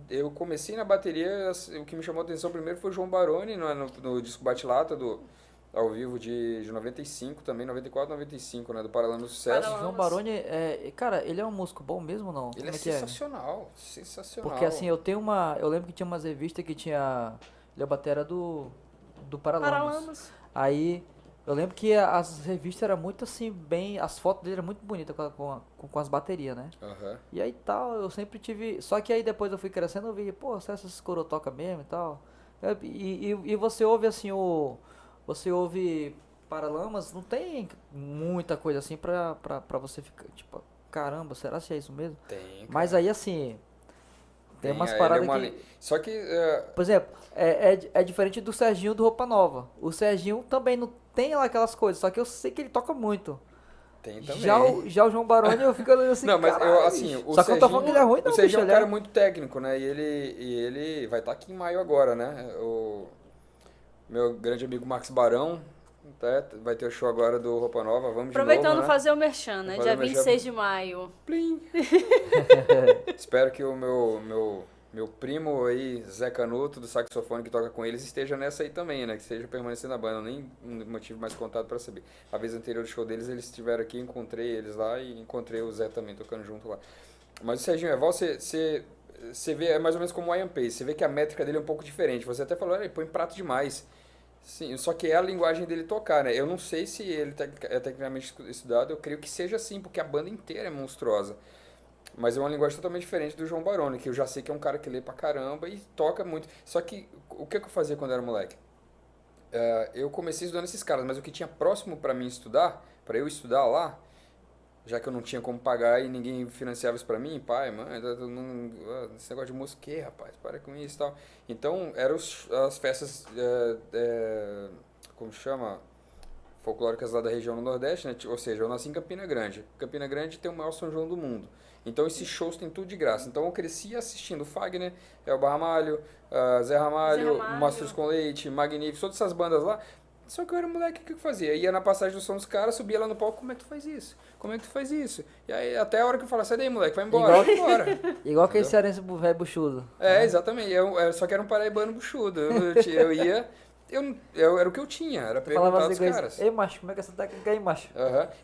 Eu comecei na bateria, o que me chamou a atenção primeiro foi o João Baroni, no disco Bate-Lata, ao vivo de 95 também, 94, 95, né, do Paralama do Sucesso. O João Baroni, cara, ele é um músico bom mesmo ou não? Ele Como é que é? sensacional, sensacional. Porque assim, eu lembro que tinha umas revistas que tinha, ele é a batera do Paralamas. Aí, eu lembro que as revistas eram muito assim, as fotos dele eram muito bonitas com as baterias, né? Aham. E aí tal, eu sempre tive. Só que aí depois eu fui crescendo, eu vi, pô, será que essas coroa toca mesmo e tal? E você ouve assim Você ouve Paralamas, não tem muita coisa assim pra você ficar, tipo, caramba, será que é isso mesmo? Tem, Mas cara. aí assim, tem umas Ele é paradas uma que. Só que, Por exemplo, é diferente do Serginho do Roupa Nova. O Serginho também não tem lá aquelas coisas, só que eu sei que ele toca muito. tem Já também. o João Baroni eu fico olhando assim, Não, mas eu, caralho, assim, bicho. o Só que eu não tô falando que ele é ruim O não, bicho, Serginho é um ele cara é. muito técnico, né? E ele vai estar aqui em maio agora, né? O meu grande amigo Max Barão, tá? Vai ter o show agora do Roupa Nova, vamos de novo, Aproveitando né? fazer o merchan, né? Fazer Dia o merchan. 26 de maio. Plim! Espero que o meu primo aí, Zé Canuto, do saxofone que toca com eles, esteja nessa aí também, né? Que esteja permanecendo na banda. Eu nem mantive mais contato pra saber. A vez anterior do show deles, eles estiveram aqui, encontrei eles lá e encontrei o Zé também tocando junto lá. Mas o Serginho Eval, você vê, é mais ou menos como o Ian Pace, você vê que a métrica dele é um pouco diferente. Você até falou, ele põe prato demais. Sim, só que é a linguagem dele tocar, né? Eu não sei se ele é tecnicamente estudado, eu creio que seja assim, porque a banda inteira é monstruosa. Mas é uma linguagem totalmente diferente do João Baroni, que eu já sei que é um cara que lê pra caramba e toca muito. Só que o que eu fazia quando eu era moleque? Eu comecei estudando esses caras, mas o que tinha próximo pra mim estudar, pra eu estudar lá, já que eu não tinha como pagar e ninguém financiava isso pra mim, pai, mãe, esse negócio de música, que, rapaz, para com isso e tal. Então, eram as festas, como chama? Folclóricas lá da região do Nordeste, né? Ou seja, eu nasci em Campina Grande. Campina Grande tem o maior São João do mundo. Então esses shows tem tudo de graça. Então eu cresci assistindo Fagner, Elba Ramalho, Zé Ramalho, Mastros com Leite, Magnífico, todas essas bandas lá. Só que eu era moleque, o que eu fazia? Ia na passagem do som dos caras, subia lá no palco, como é que tu faz isso? Como é que tu faz isso? E aí até a hora que eu falava, sai daí moleque, vai embora, vai embora. Igual aquele cearense velho buchudo. Exatamente. Só que era um paraibano buchudo. Eu ia... era o que eu tinha, era perguntar dos caras. Ei, macho, como é que essa técnica aí, macho?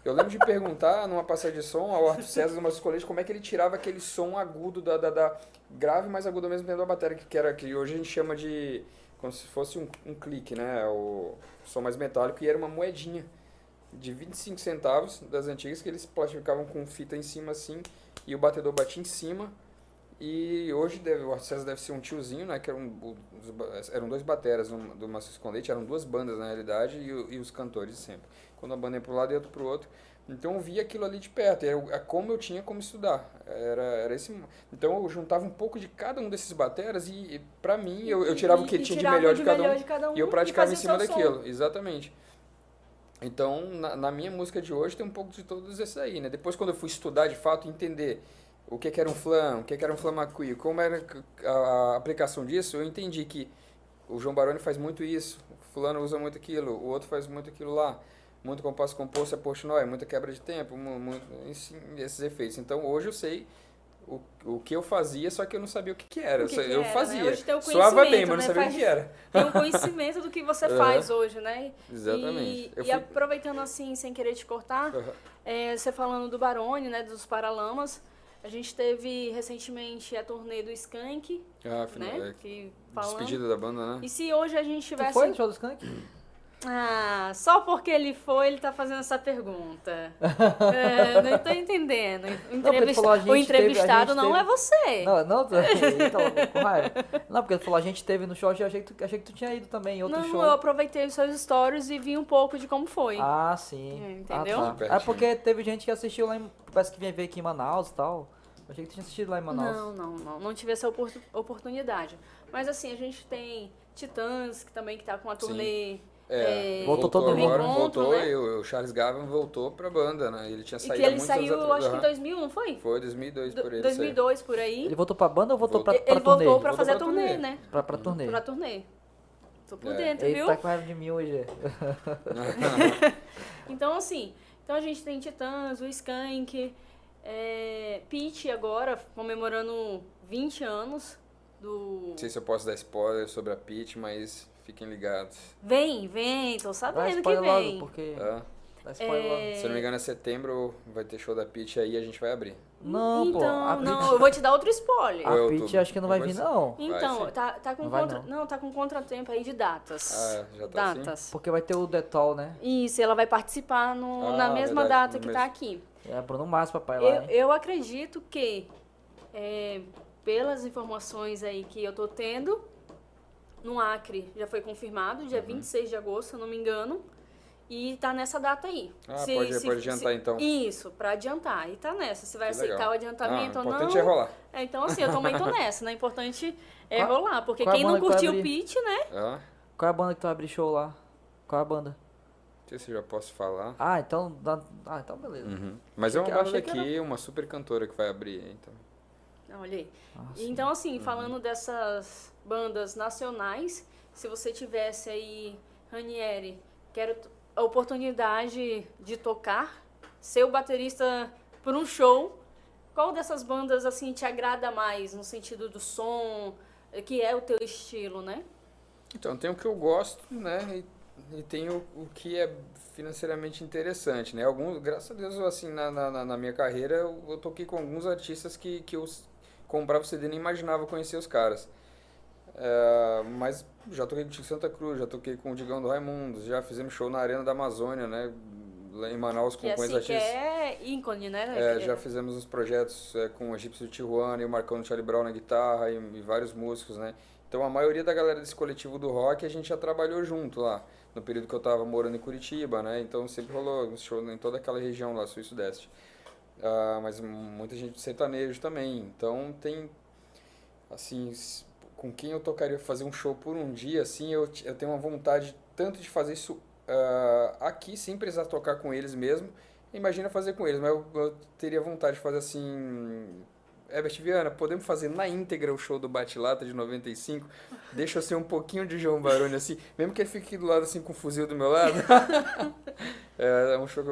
Eu lembro de perguntar numa passagem de som ao Arthur César, numa colégio, como é que ele tirava aquele som agudo da grave, mas agudo ao mesmo tempo da bateria, que hoje a gente chama de como se fosse um clique, né? O som mais metálico, e era uma moedinha de 25 centavos das antigas que eles plastificavam com fita em cima assim, e o batedor batia em cima. E hoje o Arthur César deve ser um tiozinho, né? Que eram dois bateras do Maciço com Leite, eram duas bandas na realidade, e os cantores sempre. Quando a banda ia pro lado e outro pro outro. Então eu via aquilo ali de perto, era como eu tinha como estudar. Era esse. Então eu juntava um pouco de cada um desses bateras e pra mim eu tirava o que tinha de melhor de cada um e eu praticava em cima daquilo. Exatamente. Então na minha música de hoje tem um pouco de todos esses aí, né? Depois quando eu fui estudar de fato, entender o que era um flam, o que era um flamacuí, como era a aplicação disso, eu entendi que o João Baroni faz muito isso, o fulano usa muito aquilo, o outro faz muito aquilo lá, muito compasso composto é portunói, muita quebra de tempo, esses efeitos. Então hoje eu sei o que eu fazia, só que eu não sabia o que era. Eu fazia. Né? Hoje tem o soava bem, mas não né? sabia o que era. Tem um conhecimento do que você faz hoje, né? Exatamente. E aproveitando assim, sem querer te cortar, você falando do Baroni, né, dos Paralamas, a gente teve recentemente a turnê do Skank, né? Despedida da banda, né? E se hoje a gente tivesse... Tu foi no show do Skank? Só porque ele foi, ele tá fazendo essa pergunta. Não tô entendendo. O entrevistado não é você. Não, então, com raiva. Não, porque ele falou, a gente teve no show, eu achei que tu tinha ido também em outro show. Não, eu aproveitei os seus stories e vi um pouco de como foi. Sim. Entendeu? Tá. Porque teve gente que assistiu lá, parece que vinha ver aqui em Manaus e tal. Eu achei que tu tinha assistido lá em Manaus. Não tive essa oportunidade. Mas assim, a gente tem Titãs, que também tá com a turnê... voltou todo mundo. Voltou, né? E o Charles Gavin voltou pra banda, né? Ele tinha saído há muitos anos atrás. Acho que em 2000, não foi? Foi 2002 por ele. 2002 por aí. Ele voltou pra banda ou voltou pra turnê? Ele voltou pra fazer a turnê, né? Pra turnê. Pra turnê. Tô por dentro, Ele viu? tá com raiva de mim hoje. Então, assim, a gente tem Titãs, o Skank, Pitty agora, comemorando 20 anos do... Não sei se eu posso dar spoiler sobre a Pitty, mas fiquem ligados. Vem, tô Dá sabendo que spoiler logo, vem. porque... Tá? Dá spoiler logo. Se eu não me engano, é setembro, vai ter show da Pitty aí e a gente vai abrir. Não, pô. Então, A não, Pitty, eu vou te dar outro spoiler. Ou é a outubro? Pitty acho que não vai vir, Vai ser. não. Então, sim. tá com Não vai, não. tá com contratempo aí de datas. Ah, já tá assim? Datas. Porque vai ter o Detol, né? Isso, ela vai participar na mesma verdade, data no que mesmo. tá aqui. É Bruno Mars, papai, lá, hein? Eu acredito que, pelas informações aí que eu tô tendo, no Acre já foi confirmado, dia 26 de agosto, se eu não me engano. E tá nessa data aí. Ah, pode adiantar então. Isso, pra adiantar. E tá nessa. Se vai Que aceitar legal. o adiantamento ou não. O importante é rolar. Então, assim, eu também tô nessa, né? O importante é Qual- rolar. Porque qual a quem não banda que vai curtiu o abrir? pitch, né? Ah, Qual é a banda que tu vai abrir show lá? Qual é a banda? não sei se eu já posso falar. Ah, então... então beleza. Mas é uma que- banda achei que daqui, uma super cantora que vai abrir, então. Olha aí. Ah, sim. Então, assim, falando dessas bandas nacionais, se você tivesse aí, Ranieri, quero a oportunidade de tocar, ser o baterista por um show, qual dessas bandas, assim, te agrada mais, no sentido do som, que é o teu estilo, né? Então, tem o que eu gosto, né? E tem o que é financeiramente interessante, né? Graças a Deus, assim, na minha carreira, eu toquei com alguns artistas que eu comprava o CD e nem imaginava conhecer os caras. Mas já toquei com o Tico Santa Cruz, já toquei com o Digão do Raimundos, já fizemos show na Arena da Amazônia, né? Lá em Manaus com Que, assim, artistas. que é ícone, né? Já fizemos uns projetos com o Egípcio de Tijuana e o Marcão do Charlie Brown na guitarra e vários músicos, né? Então a maioria da galera desse coletivo do rock a gente já trabalhou junto lá, no período que eu tava morando em Curitiba, né? Então sempre rolou show em toda aquela região lá, sul e sudeste. Mas muita gente de sertanejo também. Então tem, assim, com quem eu tocaria fazer um show por um dia, assim, eu tenho uma vontade tanto de fazer isso aqui, sem precisar tocar com eles mesmo. Imagina fazer com eles, mas eu teria vontade de fazer assim... Herbert Viana, podemos fazer na íntegra o show do Bate-Lata de 95? Deixa eu ser um pouquinho de João Baroni, assim, mesmo que ele fique aqui do lado, assim, com o fuzil do meu lado. É um show que eu